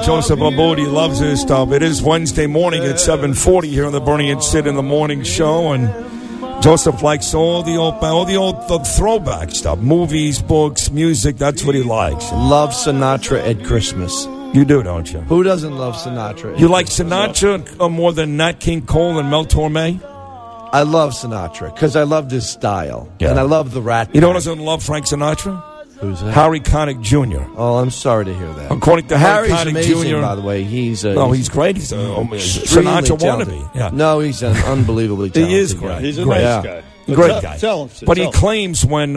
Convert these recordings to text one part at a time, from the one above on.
Joseph Abboud. He loves his stuff. It is Wednesday morning at 7:40 here on the Bernie and Sid in the Morning Show, and Joseph likes all the old throwback stuff, movies, books, music. That's what he likes. Love Sinatra at Christmas. You do, don't you? Who doesn't love Sinatra? You like Sinatra more than Nat King Cole and Mel Torme? I love Sinatra because I loved his style, Yeah. and I love the Rat. You know who doesn't love Frank Sinatra? Who's that? Harry Connick Jr. Oh, I'm sorry to hear that. According to Harry Harry's Connick amazing, Jr. by the way. He's great. He's a extremely Sinatra talented. wannabe. Yeah. No, he's an unbelievably talented He is guy. great. He's a Great. nice guy. Great guy. Tell him. But he claims when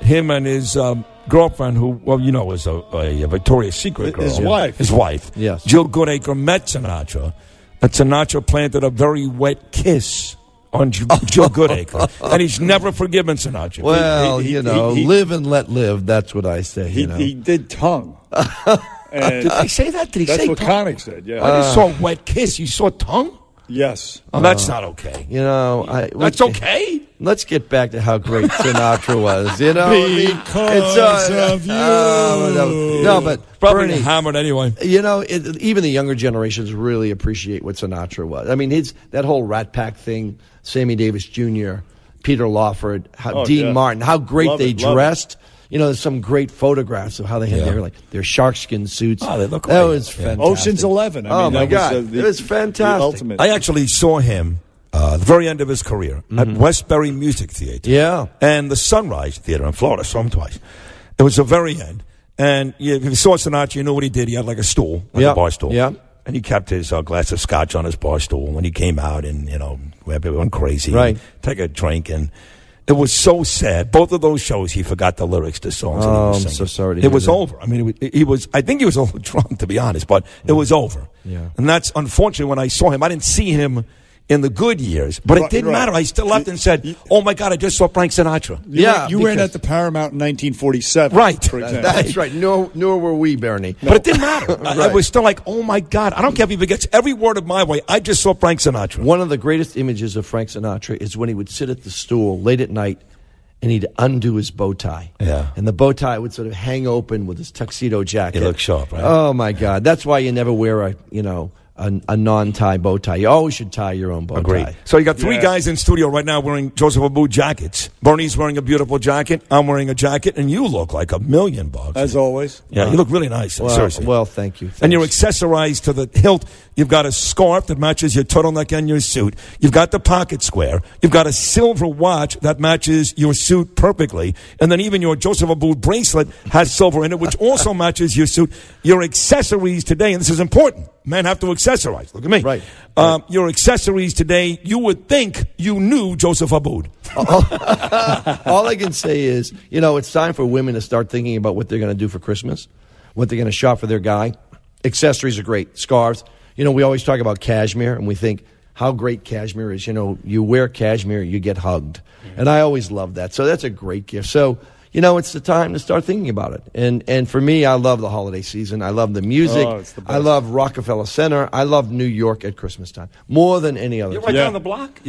him and his girlfriend, who, is a Victoria's Secret girl. His wife. Yes. Jill Goodacre met Sinatra, that Sinatra planted a very wet kiss on Jill Goodacre. And he's never forgiven Sinatra. Well, He- live and let live. That's what I say. He did tongue. And Did I say that? Did he that's say what tongue? Connick said, yeah. I just saw wet kiss. You saw tongue? Yes. Oh, that's not okay. That's okay? Let's get back to how great Sinatra was. Because of you. No, but Probably Bernie, hammered anyway. even the younger generations really appreciate what Sinatra was. I mean, that whole Rat Pack thing, Sammy Davis Jr., Peter Lawford, Dean Martin, how great Love they it, love dressed. There's some great photographs of how they had their sharkskin suits. Oh, they look That great. was Yeah. fantastic. Ocean's 11. Oh, my God. It was The fantastic. ultimate. I actually saw him the very end of his career at Westbury Music Theater. Yeah. And the Sunrise Theater in Florida. Saw him twice. It was the very end. And if you saw Sinatra, you knew what he did. He had like a stool, a bar stool. Yeah. And he kept his glass of scotch on his bar stool when he came out, and, everyone went crazy. Right. Take a drink, and it was so sad. Both of those shows, he forgot the lyrics to songs. that he was I'm singing. so sorry to It hear was that. over. I mean, I think he was a little drunk, to be honest, but it was over. Yeah. And that's, unfortunately, when I saw him, I didn't see him in the good years, but it didn't matter. I still left and said, oh, my God, I just saw Frank Sinatra. You were at the Paramount in 1947. Right. For example. That's right. Nor were we, Bernie. But it didn't matter. I Right. was still like, oh, my God. I don't care if he forgets every word of my way. I just saw Frank Sinatra. One of the greatest images of Frank Sinatra is when he would sit at the stool late at night and he'd undo his bow tie. Yeah. And the bow tie would sort of hang open with his tuxedo jacket. He looked sharp, right? Oh, my God. That's why you never wear a non-tie bow tie. You always should tie your own bow Agreed. tie. So you got three Yeah. guys in studio right now wearing Joseph Abboud jackets. Bernie's wearing a beautiful jacket. I'm wearing a jacket, and you look like $1,000,000. As always. Yeah, you look really nice. Seriously. Well, thank you. And you're Thanks. accessorized to the hilt. You've got a scarf that matches your turtleneck and your suit. You've got the pocket square. You've got a silver watch that matches your suit perfectly. And then even your Joseph Abboud bracelet has silver in it, which also matches your suit. Your accessories today, and this is important. Men have to accessorize. Look at me. Right. Your accessories today, you would think you knew Joseph Abboud. All I can say is, it's time for women to start thinking about what they're going to do for Christmas, what they're going to shop for their guy. Accessories are great. Scarves. We always talk about cashmere, and we think how great cashmere is. You wear cashmere, you get hugged. And I always love that. So that's a great gift. So, it's the time to start thinking about it. And for me, I love the holiday season. I love the music. Oh, it's the best. I love Rockefeller Center. I love New York at Christmas time more than any other You're time. right Yeah. down the block?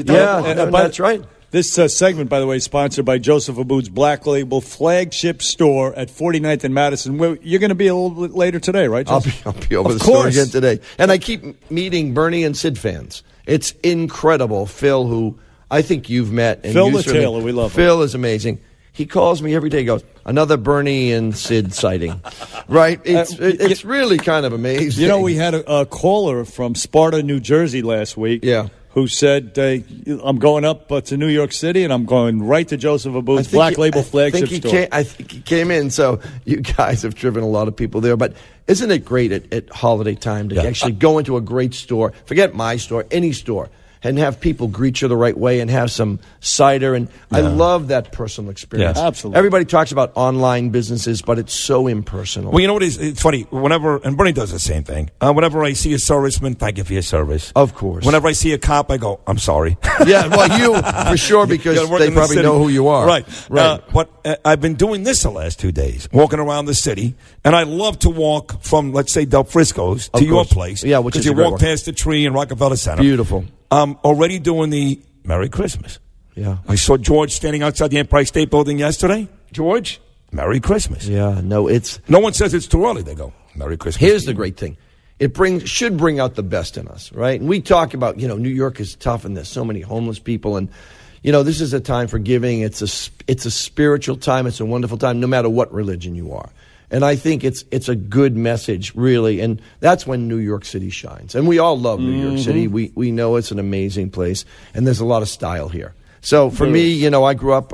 That's right. This segment, by the way, is sponsored by Joseph Abboud's Black Label flagship store at 49th and Madison. You're going to be a little bit later today, right, Joseph? I'll be over Of the store course. again today. And I keep meeting Bernie and Sid fans. It's incredible. Phil, who I think you've met. And Phil you the certainly- Tailor, we love him. Phil is amazing. He calls me every day. He goes, another Bernie and Sid sighting. Right? It's really kind of amazing. We had a caller from Sparta, New Jersey last week. Yeah. Who said, I'm going up to New York City, and I'm going right to Joseph Abboud's Black Label flagship store. I think he came in, so you guys have driven a lot of people there. But isn't it great at holiday time to actually go into a great store, forget my store, any store, and have people greet you the right way and have some cider. And I love that personal experience. Yes. Absolutely. Everybody talks about online businesses, but it's so impersonal. Well, you know what is? It's funny. Whenever, and Bernie does the same thing. Whenever I see a serviceman, thank you for your service. Of course. Whenever I see a cop, I go, I'm sorry. Yeah, well, you, for sure, because You gotta work they in the probably city. know who you are. Right. Right. But I've been doing this the last 2 days, walking around the city, and I love to walk from, let's say, Del Frisco's to your course. place. Yeah, which is because you a great walk walk. past the tree in Rockefeller Center. Beautiful. I'm already doing the Merry Christmas. Yeah. I saw George standing outside the Empire State Building yesterday. George, Merry Christmas. Yeah, no, it's... No one says it's too early, they go. Merry Christmas. Here's the great thing. It should bring out the best in us, right? And we talk about, New York is tough and there's so many homeless people. And, this is a time for giving. It's a spiritual time. It's a wonderful time, no matter what religion you are. And I think it's a good message, really. And that's when New York City shines. And we all love New York City. We know it's an amazing place. And there's a lot of style here. So for me, I grew up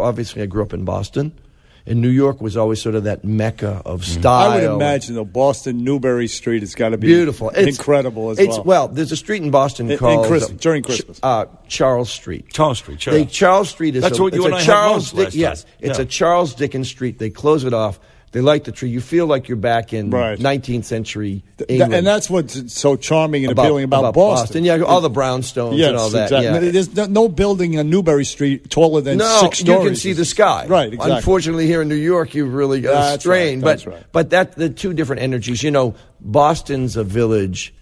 in Boston. And New York was always sort of that mecca of style. I would imagine, though, Boston, Newbury Street has got to be beautiful. Incredible as well. Well, there's a street in Boston called during Christmas. Charles Street. Charles Street, sure. Charles Street is That's what you and I had most last time. Yes, it's a Charles Dickens Street. They close it off. They light the tree. You feel like you're back in 19th century England. And that's what's so charming and appealing about Boston. Yeah, all the brownstones and all that. Exactly. Yeah. There's no building on Newbury Street taller than 6 stories. You can see the sky. Right, exactly. Unfortunately, here in New York, you've really got a strain. Right, but the two different energies. Boston's a village,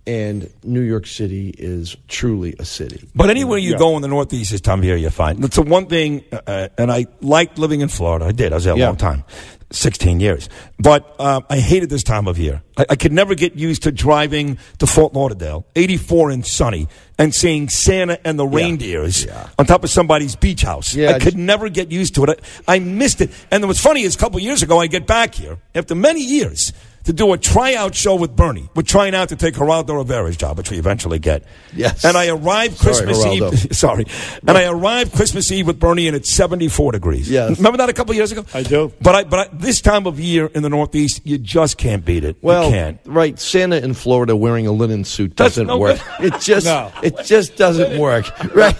and New York City is truly a city. But anywhere you go in the Northeast this time of year, you're fine. That's the one thing, and I liked living in Florida. I did. I was there a long time. 16 years. But I hated this time of year. I could never get used to driving to Fort Lauderdale, 84 and sunny, and seeing Santa and the reindeers on top of somebody's beach house. I could never get used to it. I missed it. And what's funny is a couple of years ago, I get back here, after many years, to do a tryout show with Bernie. We're trying out to take Geraldo Rivera's job, which we eventually get. Yes. And I arrived Christmas Eve. Sorry. And I arrived Christmas Eve with Bernie, and it's 74 degrees. Yes. Remember that a couple of years ago? I do. But this time of year in the Northeast, you just can't beat it. Well, you can't. Right. Santa in Florida wearing a linen suit doesn't work. It just doesn't work. Right.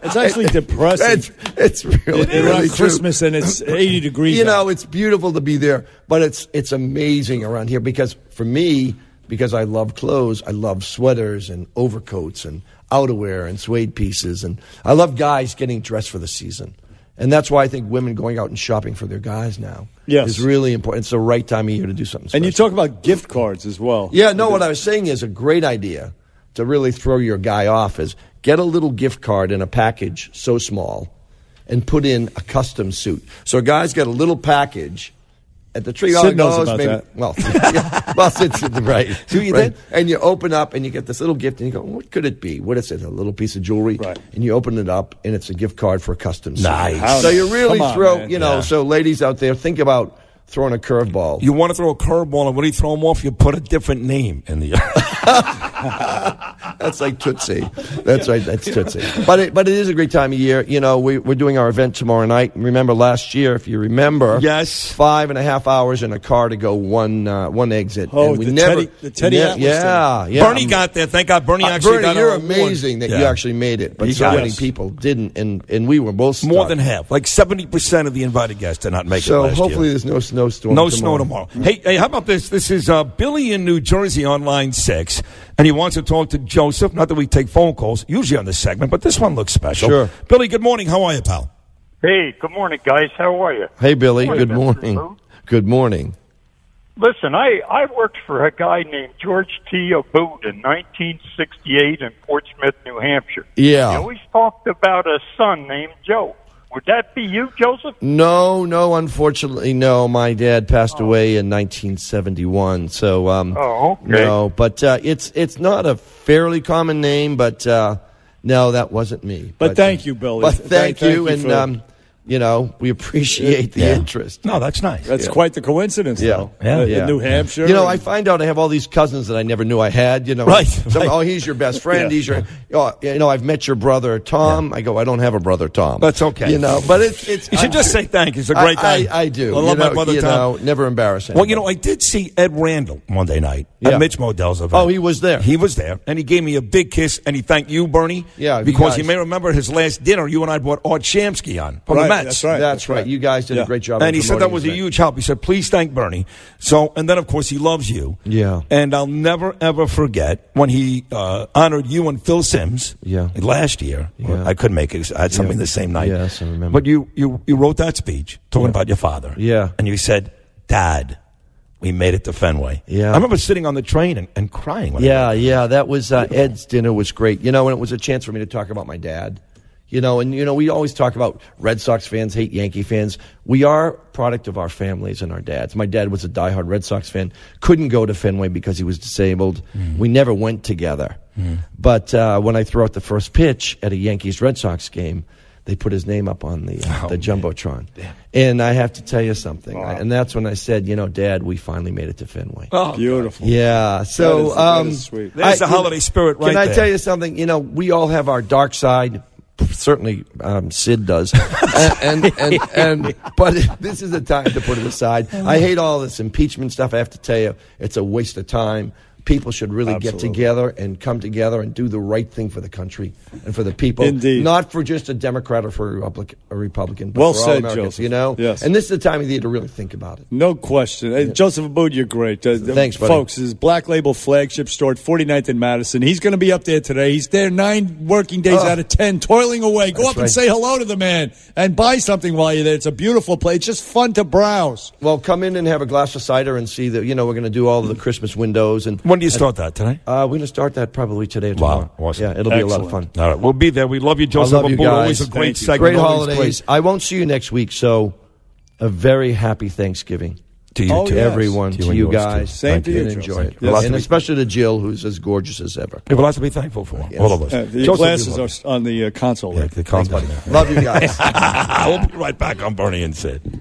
It's actually depressing. It's really true. Christmas and it's 80 degrees. It's beautiful to be there, but it's amazing around here because for me, because I love clothes, I love sweaters and overcoats and outerwear and suede pieces, and I love guys getting dressed for the season. And that's why I think women going out and shopping for their guys now is really important. It's the right time of year to do something special. And you talk about gift cards as well. Yeah, no, what I was saying is a great idea to really throw your guy off is get a little gift card in a package so small and put in a custom suit. So a guy's got a little package at the tree. Sid knows about that. Well, Sid's right. See what you did? And you open up and you get this little gift and you go, what could it be? What is it? A little piece of jewelry? Right. And you open it up and it's a gift card for a custom suit. Nice. So you really so ladies out there, think about throwing a curveball. You want to throw a curveball, and when you throw them off, you put a different name in the That's like Tootsie. That's right. That's Tootsie. But it is a great time of year. We're doing our event tomorrow night. Remember last year, if you remember, 5.5 hours in a car to go one exit. Oh, and the Teddy Atlas. Yeah. Bernie got there. Thank God, Bernie actually got you're our amazing award. that you actually made it. But so many people didn't, and we were both stuck. More than half, like 70% of the invited guests did not make it last year. So hopefully there's no snowstorm. No snow tomorrow. Hey, how about this? This is Billy in New Jersey on line 6, and he wants to talk to Joseph. Not that we take phone calls usually on this segment, but this one looks special. Sure. Billy, good morning. How are you, pal? Hey, good morning, guys. How are you? Hey, Billy. Good Mr. morning. Abboud. Good morning. Listen, I worked for a guy named George T. Abboud in 1968 in Portsmouth, New Hampshire. Yeah. He always talked about a son named Joe. Would that be you, Joseph? No, unfortunately, no. My dad passed away in 1971, so okay. No. But it's not a fairly common name, but no, that wasn't me. But thank you, Billy. But thank you, and for... we appreciate the interest. No, that's nice. That's quite the coincidence, though. Yeah. In New Hampshire. I find out I have all these cousins that I never knew I had. Right. Oh, he's your best friend. He's your. I've met your brother Tom. Yeah. I go, I don't have a brother Tom. That's okay. But it's. You should just say thank you. It's a great guy. I do. I love my brother Tom. Never embarrass him. Well, I did see Ed Randall Monday night at Mitch Modell's event. Oh, he was there. He was there, and he gave me a big kiss, and he thanked you, Bernie. Yeah, because you may remember his last dinner. You and I brought Art Shamsky on from the Mets. That's right. You guys did a great job. And he said that was a huge help. He said, please thank Bernie. So, and then, of course, he loves you. Yeah. And I'll never, ever forget when he honored you and Phil Simms last year. Yeah. I couldn't make it. I had something the same night. Yes, I remember. But you wrote that speech talking about your father. Yeah. And you said, Dad, we made it to Fenway. Yeah. I remember sitting on the train and crying. Yeah. That was Ed's dinner was great. And it was a chance for me to talk about my dad. And we always talk about Red Sox fans hate Yankee fans. We are product of our families and our dads. My dad was a diehard Red Sox fan, couldn't go to Fenway because he was disabled. We never went together. But when I threw out the first pitch at a Yankees-Red Sox game, they put his name up on the Jumbotron. And I have to tell you something. And that's when I said, Dad, we finally made it to Fenway. Oh, beautiful. Yeah. So that is sweet. There's the holiday spirit right there. Can I tell you something? We all have our dark side. Certainly, Sid does. But this is the time to put it aside. I hate all this impeachment stuff. I have to tell you, it's a waste of time. People should really get together and come together and do the right thing for the country and for the people. Indeed. Not for just a Democrat or for a Republican, but well for all said, Americans, Joseph. Yes. And this is the time of the year to really think about it. No question. Hey, Joseph Abboud, you're great. Thanks, buddy. Folks, his Black Label flagship store at 49th and Madison. He's going to be up there today. He's there 9 working days out of 10, toiling away. Go up and say hello to the man and buy something while you're there. It's a beautiful place. It's just fun to browse. Well, come in and have a glass of cider and see that, we're going to do all of the Christmas windows. And when do you start that, today? We're going to start that probably today or tomorrow. Wow, awesome. Yeah, it'll be a lot of fun. All right, we'll be there. We love you, Joseph. I love you guys. Always a great segment. Great always holidays. Great. I won't see you next week, so a very happy Thanksgiving. To you, to everyone, to you guys. Same to you, and enjoy it. Yes. And especially to Jill, who's as gorgeous as ever. We have a lot to be thankful for, all of us. The glasses are on the console. Yeah, the console. Love you guys. We'll be right back on Bernie and Sid.